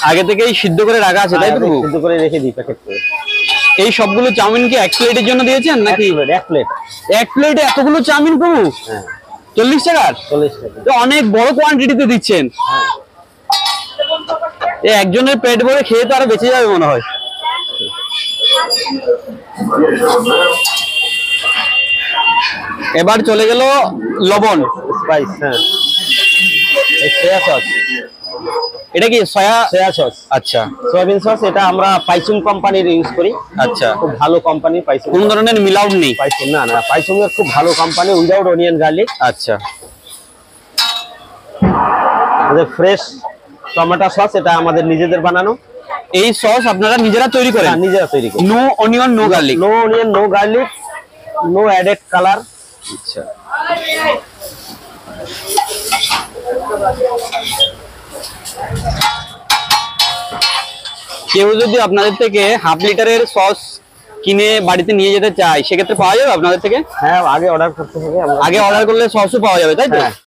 আগে থেকেই সিদ্ধ করে রাখা আছে, তাই তো? সিদ্ধ করে রেখে দিই প্যাকেট করে। এই সবগুলো চাউমিন কি এক প্লেটের জন্য দিয়েছেন নাকি? এক প্লেট। এক প্লেটে এতগুলো চাউমিন প্রভু? হ্যাঁ। 40 টাকার? 40 টাকা। তো অনেক বড় কোয়ান্টিটিতে দিচ্ছেন। হ্যাঁ। একজনের পেট ভরে খেয়ে তো আরো বেঁচে যাবে মনে হয়। এবার চলে গেল লবণ, স্পাইস। হ্যাঁ, এই সয়া সস। এটা কি সয়া সস? আচ্ছা, সয়াবিন সস। এটা আমরা পাইসুম কোম্পানির ইউজ করি। আচ্ছা, খুব ভালো কোম্পানি পাইসুম। কোন ধরনের মিলাউট নেই? পাইসুম না, না, পাইসুমের খুব ভালো কোম্পানি, উইদাউট অনিয়ন গার্লিক। আচ্ছা, আমাদের ফ্রেশ টমেটো সস, এটা আমাদের নিজেদের বানানো। এই সস আপনারা নিজেরা তৈরি করেন? নিজেরা তৈরি করি। No onion no garlic? No onion no garlic, no added colour. আচ্ছা, কেউ যদি আপনাদের থেকে হাফ লিটারের সস কিনে বাড়িতে নিয়ে যেতে চায় সেক্ষেত্রে পাওয়া যাবে আপনাদের থেকে? হ্যাঁ, আগে অর্ডার করতে হবে। আগে অর্ডার করলে সসও পাওয়া যাবে, তাই তো?